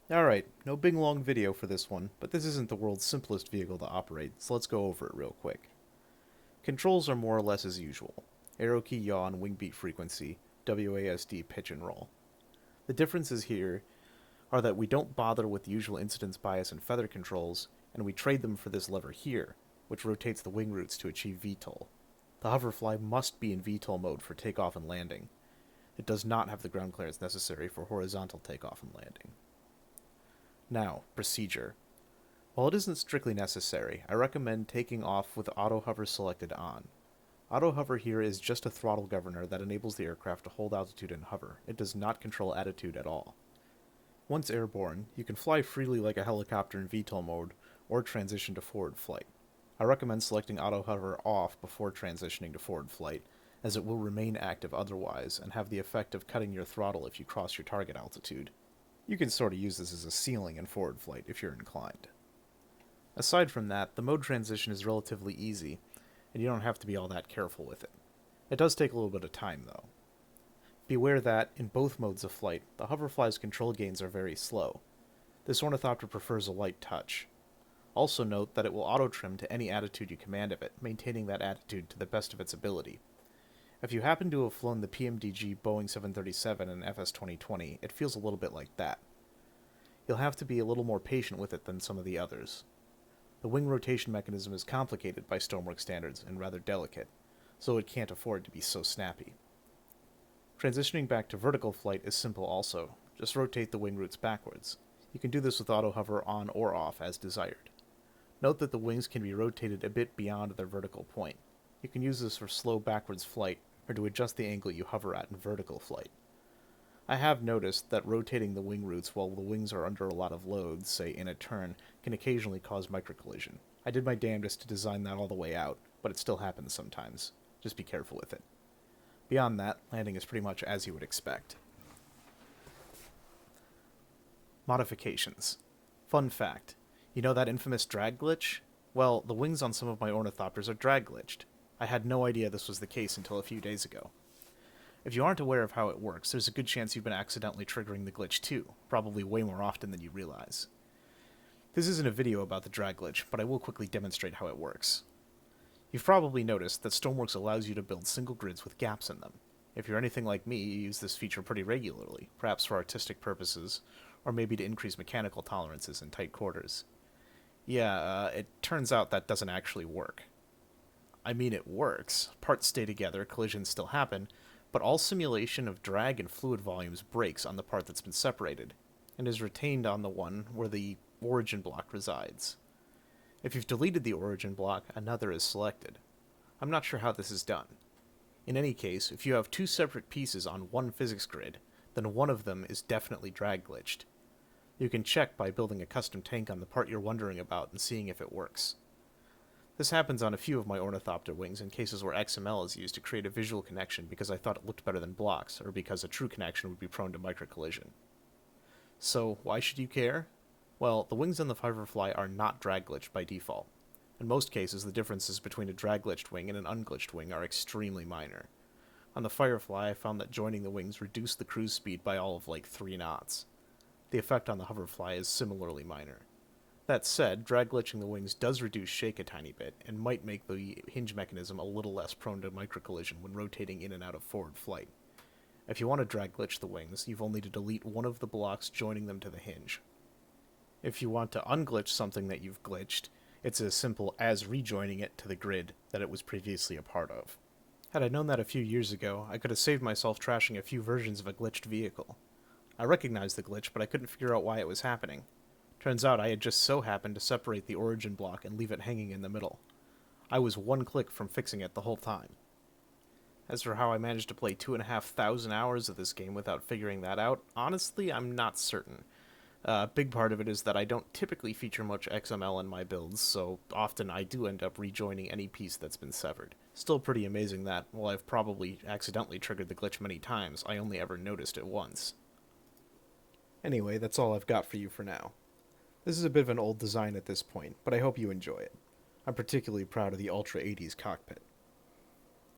Alright, no big long video for this one, but this isn't the world's simplest vehicle to operate, so let's go over it real quick. Controls are more or less as usual. Arrow key yaw and wing beat frequency, WASD pitch and roll. The differences here are that we don't bother with the usual incidence bias and feather controls, and we trade them for this lever here, which rotates the wing roots to achieve VTOL. The Hoverfly must be in VTOL mode for takeoff and landing. It does not have the ground clearance necessary for horizontal takeoff and landing. Now, procedure. While it isn't strictly necessary, I recommend taking off with auto hover selected on. Auto hover here is just a throttle governor that enables the aircraft to hold altitude and hover. It does not control attitude at all. Once airborne, you can fly freely like a helicopter in VTOL mode or transition to forward flight. I recommend selecting auto hover off before transitioning to forward flight, as it will remain active otherwise and have the effect of cutting your throttle if you cross your target altitude. You can sort of use this as a ceiling in forward flight if you're inclined. Aside from that, the mode transition is relatively easy, and you don't have to be all that careful with it. It does take a little bit of time, though. Beware that, in both modes of flight, the Hoverfly's control gains are very slow. This ornithopter prefers a light touch. Also note that it will auto-trim to any attitude you command of it, maintaining that attitude to the best of its ability. If you happen to have flown the PMDG Boeing 737 and FS 2020, it feels a little bit like that. You'll have to be a little more patient with it than some of the others. The wing rotation mechanism is complicated by Stormworks standards and rather delicate, so it can't afford to be so snappy. Transitioning back to vertical flight is simple also. Just rotate the wing roots backwards. You can do this with auto hover on or off as desired. Note that the wings can be rotated a bit beyond their vertical point. You can use this for slow backwards flight or to adjust the angle you hover at in vertical flight. I have noticed that rotating the wing roots while the wings are under a lot of load, say in a turn, can occasionally cause microcollision. I did my damnedest to design that all the way out, but it still happens sometimes. Just be careful with it. Beyond that, landing is pretty much as you would expect. Modifications. Fun fact. You know that infamous drag glitch? Well, the wings on some of my ornithopters are drag glitched. I had no idea this was the case until a few days ago. If you aren't aware of how it works, there's a good chance you've been accidentally triggering the glitch too, probably way more often than you realize. This isn't a video about the drag glitch, but I will quickly demonstrate how it works. You've probably noticed that Stormworks allows you to build single grids with gaps in them. If you're anything like me, you use this feature pretty regularly, perhaps for artistic purposes, or maybe to increase mechanical tolerances in tight quarters. It turns out that doesn't actually work. I mean, it works. Parts stay together, collisions still happen, but all simulation of drag and fluid volumes breaks on the part that's been separated, and is retained on the one where the origin block resides. If you've deleted the origin block, another is selected. I'm not sure how this is done. In any case, if you have two separate pieces on one physics grid, then one of them is definitely drag glitched. You can check by building a custom tank on the part you're wondering about and seeing if it works. This happens on a few of my ornithopter wings in cases where XML is used to create a visual connection because I thought it looked better than blocks, or because a true connection would be prone to microcollision. So, why should you care? Well, the wings on the Hoverfly are not drag glitched by default. In most cases, the differences between a drag glitched wing and an unglitched wing are extremely minor. On the Firefly, I found that joining the wings reduced the cruise speed by all of like 3 knots. The effect on the Hoverfly is similarly minor. That said, drag glitching the wings does reduce shake a tiny bit, and might make the hinge mechanism a little less prone to microcollision when rotating in and out of forward flight. If you want to drag glitch the wings, you've only to delete one of the blocks joining them to the hinge. If you want to unglitch something that you've glitched, it's as simple as rejoining it to the grid that it was previously a part of. Had I known that a few years ago, I could have saved myself trashing a few versions of a glitched vehicle. I recognized the glitch, but I couldn't figure out why it was happening. Turns out I had just so happened to separate the origin block and leave it hanging in the middle. I was one click from fixing it the whole time. As for how I managed to play 2,500 hours of this game without figuring that out, honestly, I'm not certain. A big part of it is that I don't typically feature much XML in my builds, so often I do end up rejoining any piece that's been severed. Still pretty amazing that, while I've probably accidentally triggered the glitch many times, I only ever noticed it once. Anyway, that's all I've got for you for now. This is a bit of an old design at this point, but I hope you enjoy it. I'm particularly proud of the Ultra 80s cockpit.